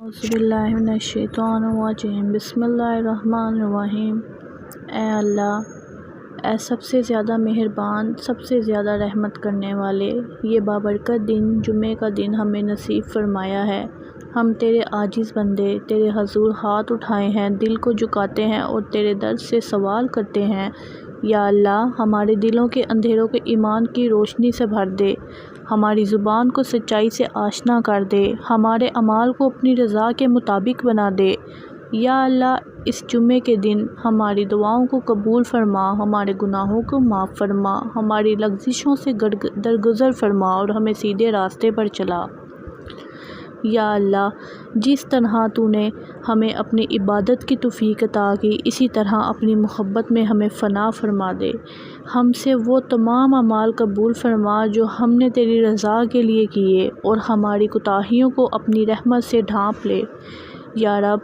اعوذ باللہ من الشیطان الرجیم بسم اللہ الرحمن الرحیم۔ اے اللہ، اے سب سے زیادہ مہربان، سب سے زیادہ رحمت کرنے والے، یہ بابرکت دن جمعے کا دن ہمیں نصیب فرمایا ہے۔ ہم تیرے عاجز بندے تیرے حضور ہاتھ اٹھائے ہیں، دل کو جھکاتے ہیں اور تیرے در سے سوال کرتے ہیں۔ یا اللہ، ہمارے دلوں کے اندھیروں کو ایمان کی روشنی سے بھر دے، ہماری زبان کو سچائی سے آشنا کر دے، ہمارے اعمال کو اپنی رضا کے مطابق بنا دے۔ یا اللہ، اس جمعے کے دن ہماری دعاؤں کو قبول فرما، ہمارے گناہوں کو معاف فرما، ہماری لغزشوں سے درگزر فرما اور ہمیں سیدھے راستے پر چلا۔ یا اللہ، جس طرح تو نے ہمیں اپنی عبادت کی توفیق عطا کی، اسی طرح اپنی محبت میں ہمیں فنا فرما دے۔ ہم سے وہ تمام اعمال قبول فرما جو ہم نے تیری رضا کے لیے کیے، اور ہماری کوتاہیوں کو اپنی رحمت سے ڈھانپ لے۔ یا رب،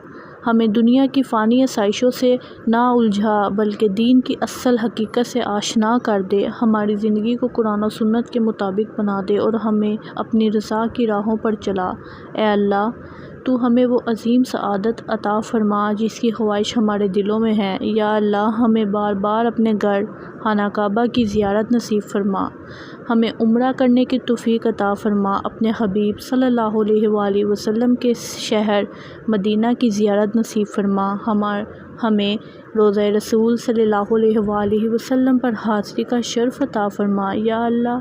ہمیں دنیا کی فانی آسائشوں سے نہ الجھا بلکہ دین کی اصل حقیقت سے آشنا کر دے، ہماری زندگی کو قرآن و سنت کے مطابق بنا دے اور ہمیں اپنی رضا کی راہوں پر چلا۔ اے اللہ، تو ہمیں وہ عظیم سعادت عطا فرما جس کی خواہش ہمارے دلوں میں ہے۔ یا اللہ، ہمیں بار بار اپنے گھر خانہ کعبہ کی زیارت نصیب فرما، ہمیں عمرہ کرنے کی توفیق عطا فرما، اپنے حبیب صلی اللہ علیہ وآلہ وسلم کے شہر مدینہ کی زیارت نصیب فرما، ہمیں روضہ رسول صلی اللہ علیہ وآلہ وسلم پر حاضری کا شرف عطا فرما۔ یا اللہ،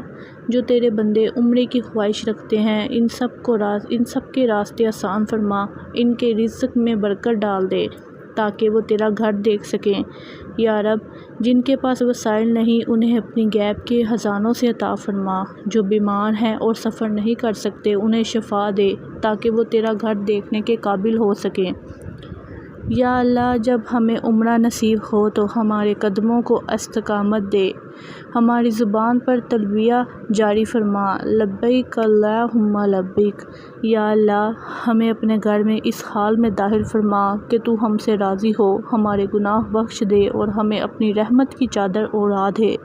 جو تیرے بندے عمرے کی خواہش رکھتے ہیں، ان سب کے راستے آسان فرما، ان کے رزق میں برکت ڈال دے تاکہ وہ تیرا گھر دیکھ سکیں۔ یا رب، جن کے پاس وسائل نہیں، انہیں اپنی غیب کے خزانوں سے عطا فرما، جو بیمار ہیں اور سفر نہیں کر سکتے، انہیں شفا دے تاکہ وہ تیرا گھر دیکھنے کے قابل ہو سکیں۔ یا اللہ، جب ہمیں عمرہ نصیب ہو تو ہمارے قدموں کو استقامت دے، ہماری زبان پر تلبیہ جاری فرما، لبیک اللہم لبیک۔ یا اللہ، ہمیں اپنے گھر میں اس حال میں داخل فرما کہ تو ہم سے راضی ہو، ہمارے گناہ بخش دے اور ہمیں اپنی رحمت کی چادر اوڑھا دے۔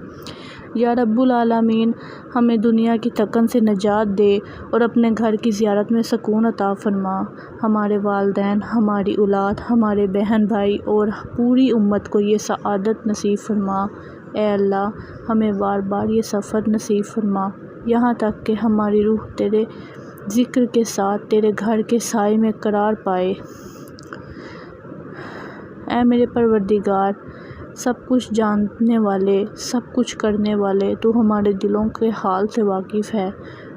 یا رب العالمین، ہمیں دنیا کی تھکن سے نجات دے اور اپنے گھر کی زیارت میں سکون عطا فرما، ہمارے والدین، ہماری اولاد، ہمارے بہن بھائی اور پوری امت کو یہ سعادت نصیب فرما۔ اے اللہ، ہمیں بار بار یہ سفر نصیب فرما، یہاں تک کہ ہماری روح تیرے ذکر کے ساتھ تیرے گھر کے سائے میں قرار پائے۔ اے میرے پروردگار، سب کچھ جاننے والے، سب کچھ کرنے والے، تو ہمارے دلوں کے حال سے واقف ہے،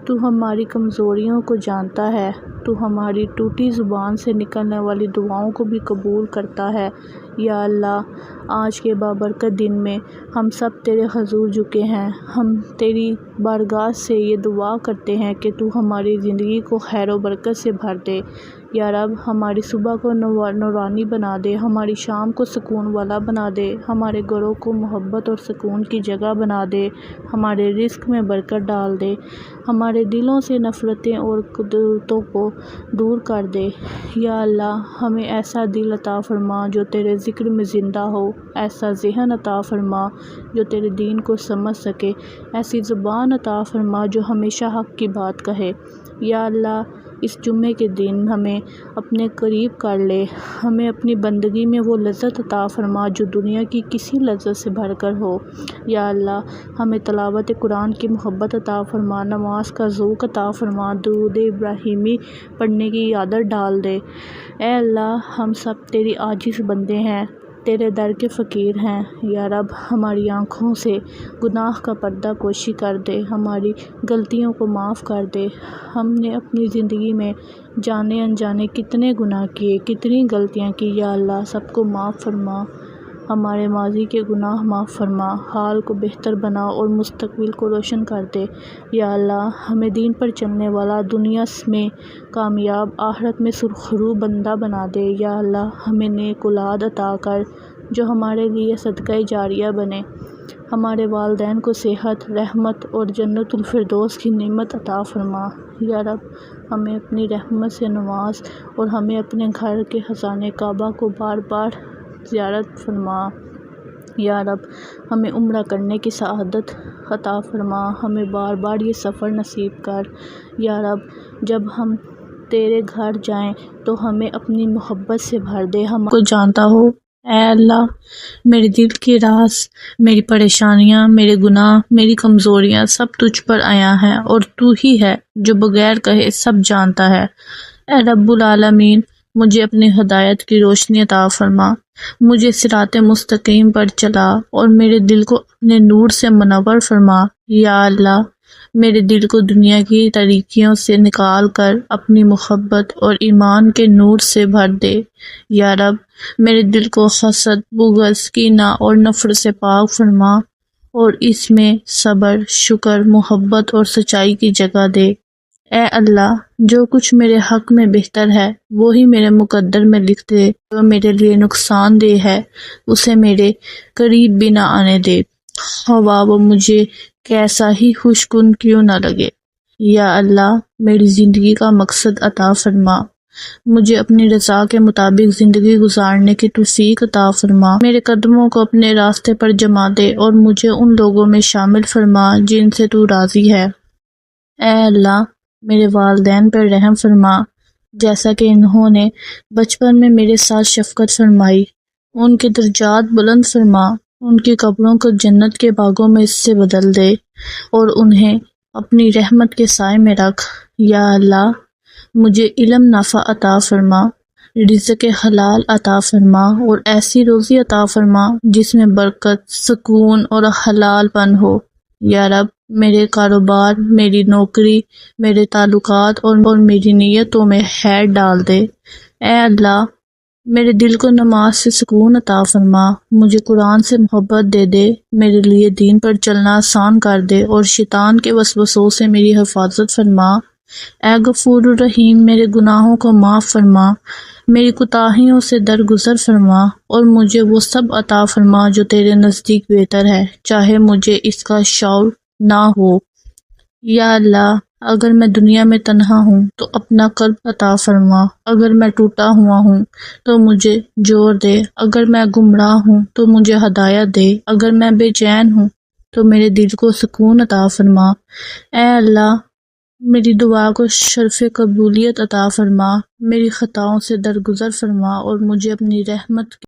تو ہماری کمزوریوں کو جانتا ہے، تو ہماری ٹوٹی زبان سے نکلنے والی دعاؤں کو بھی قبول کرتا ہے۔ یا اللہ، آج کے بابرکت دن میں ہم سب تیرے حضور جھکے ہیں، ہم تیری بارگاہ سے یہ دعا کرتے ہیں کہ تو ہماری زندگی کو خیر و برکت سے بھر دے۔ یا رب، ہماری صبح کو نورانی بنا دے، ہماری شام کو سکون والا بنا دے، ہمارے گھروں کو محبت اور سکون کی جگہ بنا دے، ہمارے رزق میں برکت ڈال دے، ہمارے دلوں سے نفرتیں اور قدرتوں کو دور کر دے۔ یا اللہ، ہمیں ایسا دل عطا فرما جو تیرے ذکر میں زندہ ہو، ایسا ذہن عطا فرما جو تیرے دین کو سمجھ سکے، ایسی زبان عطا فرما جو ہمیشہ حق کی بات کہے۔ یا اللہ، اس جمعے کے دن ہمیں اپنے قریب کر لے، ہمیں اپنی بندگی میں وہ لذت عطا فرما جو دنیا کی کسی لذت سے بڑھ کر ہو۔ یا اللہ، ہمیں تلاوت قرآن کی محبت عطا فرما، نماز کا ذوق عطا فرما، درود ابراہیمی پڑھنے کی عادت ڈال دے۔ اے اللہ، ہم سب تیری عاجز بندے ہیں، تیرے در کے فقیر ہیں۔ یا رب، ہماری آنکھوں سے گناہ کا پردہ پوشی کر دے، ہماری غلطیوں کو معاف کر دے۔ ہم نے اپنی زندگی میں جانے انجانے کتنے گناہ کیے، کتنی غلطیاں کی۔ یا اللہ، سب کو معاف فرما، ہمارے ماضی کے گناہ معاف فرما، حال کو بہتر بنا اور مستقبل کو روشن کر دے۔ یا اللہ، ہمیں دین پر چلنے والا، دنیا میں کامیاب، آخرت میں سرخرو بندہ بنا دے۔ یا اللہ، ہمیں نیک اولاد عطا کر جو ہمارے لیے صدقہ جاریہ بنے، ہمارے والدین کو صحت، رحمت اور جنت الفردوس کی نعمت عطا فرما۔ یا رب، ہمیں اپنی رحمت سے نواز اور ہمیں اپنے گھر کے خزانے کعبہ کو بار بار زیارت فرما۔ یا رب، ہمیں عمرہ کرنے کی سعادت عطا فرما، ہمیں بار بار یہ سفر نصیب کر۔ یا رب، جب ہم تیرے گھر جائیں تو ہمیں اپنی محبت سے بھر دے۔ ہم کو جانتا ہو اے اللہ، میرے دل کے راز، میری پریشانیاں، میرے گناہ، میری کمزوریاں سب تجھ پر عیاں ہیں، اور تو ہی ہے جو بغیر کہے سب جانتا ہے۔ اے رب العالمین، مجھے اپنی ہدایت کی روشنی عطا فرما، مجھے صراط مستقیم پر چلا اور میرے دل کو اپنے نور سے منور فرما۔ یا اللہ، میرے دل کو دنیا کی تاریکیوں سے نکال کر اپنی محبت اور ایمان کے نور سے بھر دے۔ یا رب، میرے دل کو حسد، بغض، کینہ اور نفرت سے پاک فرما، اور اس میں صبر، شکر، محبت اور سچائی کی جگہ دے۔ اے اللہ، جو کچھ میرے حق میں بہتر ہے وہی میرے مقدر میں لکھ دے، جو میرے لیے نقصان دہ ہے اسے میرے قریب بھی نہ آنے دے، ہوا وہ مجھے کیسا ہی خوشگن کیوں نہ لگے۔ یا اللہ، میری زندگی کا مقصد عطا فرما، مجھے اپنی رضا کے مطابق زندگی گزارنے کی توفیق عطا فرما، میرے قدموں کو اپنے راستے پر جما دے اور مجھے ان لوگوں میں شامل فرما جن سے تو راضی ہے۔ اے اللہ، میرے والدین پر رحم فرما، جیسا کہ انہوں نے بچپن میں میرے ساتھ شفقت فرمائی۔ ان کے درجات بلند فرما، ان کی قبروں کو جنت کے باغوں میں اس سے بدل دے، اور انہیں اپنی رحمت کے سائے میں رکھ۔ یا اللہ، مجھے علم نافع عطا فرما، رزق حلال عطا فرما، اور ایسی روزی عطا فرما جس میں برکت، سکون اور حلال پن ہو۔ یا رب، میرے کاروبار، میری نوکری، میرے تعلقات اور میری نیتوں میں خیر ڈال دے۔ اے اللہ، میرے دل کو نماز سے سکون عطا فرما، مجھے قرآن سے محبت دے دے، میرے لیے دین پر چلنا آسان کر دے، اور شیطان کے وسوسوں سے میری حفاظت فرما۔ اے غفور الرحیم، میرے گناہوں کو معاف فرما، میری کوتاہیوں سے درگزر فرما، اور مجھے وہ سب عطا فرما جو تیرے نزدیک بہتر ہے، چاہے مجھے اس کا شعور نہ ہو۔ یا اللہ، اگر میں دنیا میں تنہا ہوں تو اپنا قلب عطا فرما، اگر میں ٹوٹا ہوا ہوں تو مجھے جوڑ دے، اگر میں گمراہ ہوں تو مجھے ہدایت دے، اگر میں بے چین ہوں تو میرے دل کو سکون عطا فرما۔ اے اللہ، میری دعا کو شرف قبولیت عطا فرما، میری خطاؤں سے درگزر فرما، اور مجھے اپنی رحمت